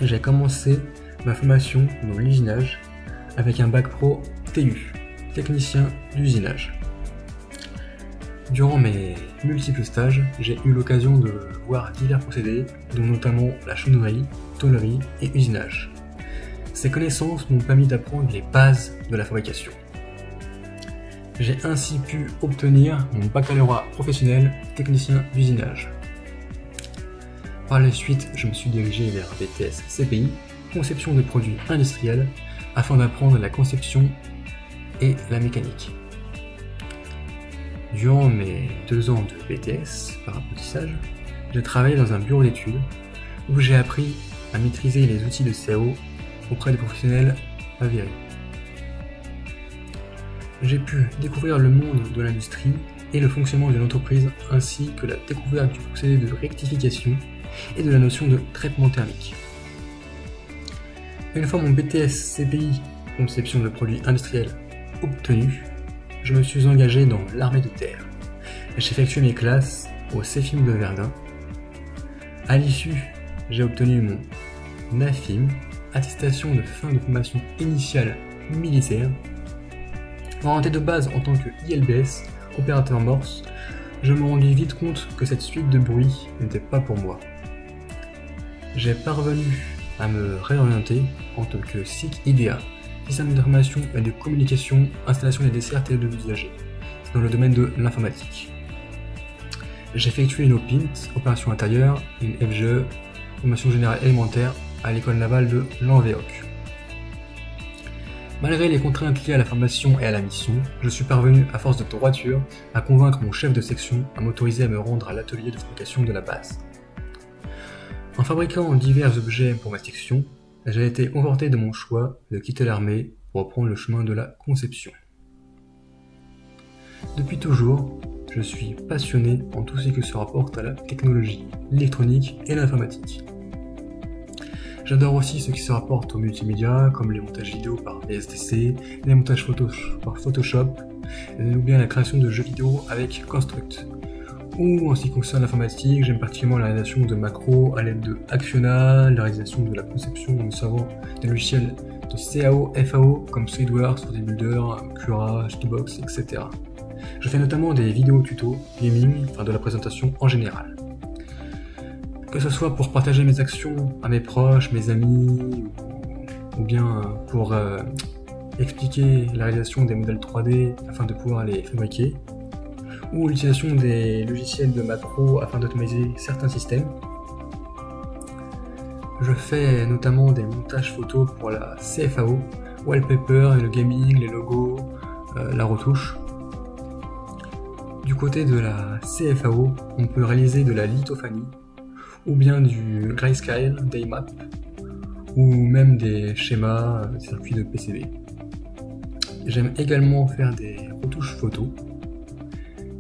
j'ai commencé ma formation dans l'usinage avec un bac pro TU, technicien d'usinage. Durant mes multiples stages, j'ai eu l'occasion de voir divers procédés, dont notamment la chaudronnerie, tôlerie et usinage. Ces connaissances m'ont permis d'apprendre les bases de la fabrication. J'ai ainsi pu obtenir mon baccalauréat professionnel technicien d'usinage. Par la suite, je me suis dirigé vers un BTS CPI, conception de produits industriels, afin d'apprendre la conception et la mécanique. Durant mes 2 ans de BTS par apprentissage, j'ai travaillé dans un bureau d'études où j'ai appris à maîtriser les outils de CAO auprès de professionnels avérés. J'ai pu découvrir le monde de l'industrie et le fonctionnement d'une entreprise ainsi que la découverte du procédé de rectification et de la notion de traitement thermique. Une fois mon BTS CPI, conception de produits industriels, obtenu, je me suis engagé dans l'armée de terre. J'ai effectué mes classes au CEFIM de Verdun. À l'issue, j'ai obtenu mon AFIM, attestation de fin de formation initiale militaire. Orienté de base en tant que ILBS, opérateur morse, je me rendis vite compte que cette suite de bruit n'était pas pour moi. J'ai parvenu à me réorienter en tant que SIC IDA, système d'information et de communication, installation des desserts et de l'usager, dans le domaine de l'informatique. J'ai effectué une OPINT, opération intérieure, et une FGE, formation générale élémentaire, à l'école navale de Lanvéoc. Malgré les contraintes liées à la formation et à la mission, je suis parvenu, à force de droiture, à convaincre mon chef de section à m'autoriser à me rendre à l'atelier de fabrication de la base. En fabriquant divers objets pour ma section, j'ai été conforté de mon choix de quitter l'armée pour reprendre le chemin de la conception. Depuis toujours, je suis passionné en tout ce qui se rapporte à la technologie, l'électronique et l'informatique. J'adore aussi ce qui se rapporte aux multimédia, comme les montages vidéo par VSDC, les montages photos par Photoshop, ou bien la création de jeux vidéo avec Construct. Ou en ce qui concerne l'informatique, j'aime particulièrement la réalisation de macros à l'aide de Actiona, la réalisation de la conception en servant des logiciels de CAO, FAO comme SolidWorks, Bodybuilder, Cura, Shadowbox, etc. Je fais notamment des vidéos tuto, gaming, de la présentation en général. Que ce soit pour partager mes actions à mes proches, mes amis, ou bien pour expliquer la réalisation des modèles 3D afin de pouvoir les fabriquer, ou l'utilisation des logiciels de macro afin d'automatiser certains systèmes. Je fais notamment des montages photos pour la CFAO, wallpaper, le gaming, les logos, la retouche. Du côté de la CFAO, on peut réaliser de la lithophanie, ou bien du grayscale, daymap, ou même des schémas, des circuits de PCB. J'aime également faire des retouches photos,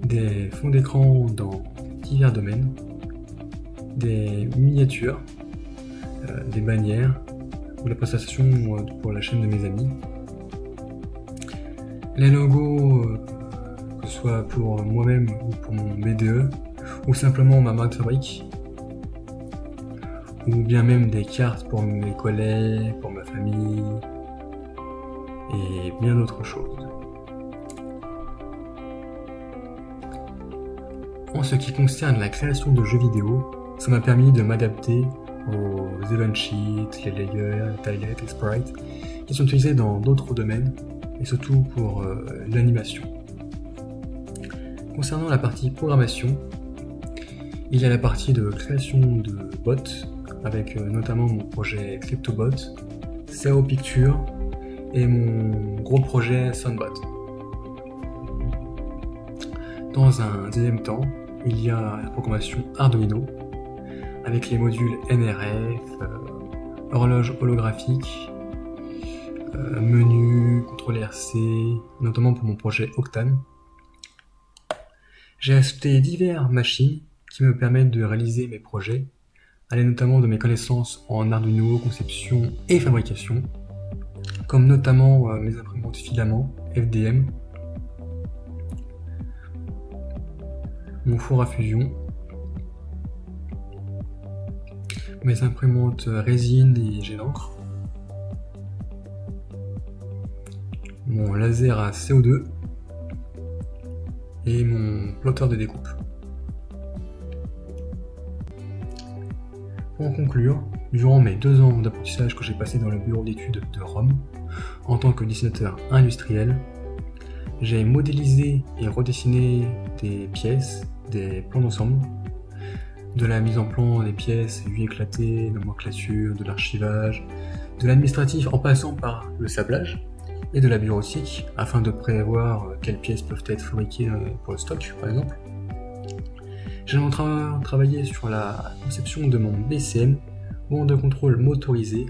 des fonds d'écran dans divers domaines, des miniatures, des bannières, ou la prestation pour la chaîne de mes amis. Les logos, que ce soit pour moi-même ou pour mon BDE, ou simplement ma marque de fabrique, ou bien même des cartes pour mes collègues, pour ma famille, et bien d'autres choses. En ce qui concerne la création de jeux vidéo, ça m'a permis de m'adapter aux event sheets, les layers, les tiles, les sprites, qui sont utilisés dans d'autres domaines, et surtout pour l'animation. Concernant la partie programmation, il y a la partie de création de bots, avec notamment mon projet CryptoBot, CAO Picture et mon gros projet Soundbot. Dans un deuxième temps, il y a la programmation Arduino, avec les modules NRF, horloge holographique, menu, contrôle RC, notamment pour mon projet Octane. J'ai acheté diverses machines qui me permettent de réaliser mes projets, à l'aide notamment de mes connaissances en Arduino, conception et fabrication, comme notamment mes imprimantes filaments FDM, mon four à fusion, mes imprimantes résine et jet d'encre, mon laser à CO2 et mon plotter de découpe. Pour en conclure, durant mes 2 ans d'apprentissage que j'ai passé dans le bureau d'études de Rome, en tant que dessinateur industriel, j'ai modélisé et redessiné des pièces, des plans d'ensemble, de la mise en plan des pièces, vues éclatées, nomenclature, de l'archivage, de l'administratif en passant par le sablage et de la bureautique afin de prévoir quelles pièces peuvent être fabriquées pour le stock par exemple. J'ai travaillé sur la conception de mon BCM, borne de contrôle motorisé,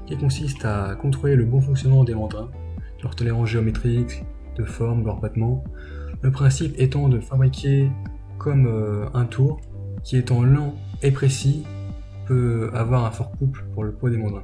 qui consiste à contrôler le bon fonctionnement des mandrins, leur tolérance géométrique, de forme, leur battement. Le principe étant de fabriquer comme un tour qui étant lent et précis peut avoir un fort couple pour le poids des mandrins.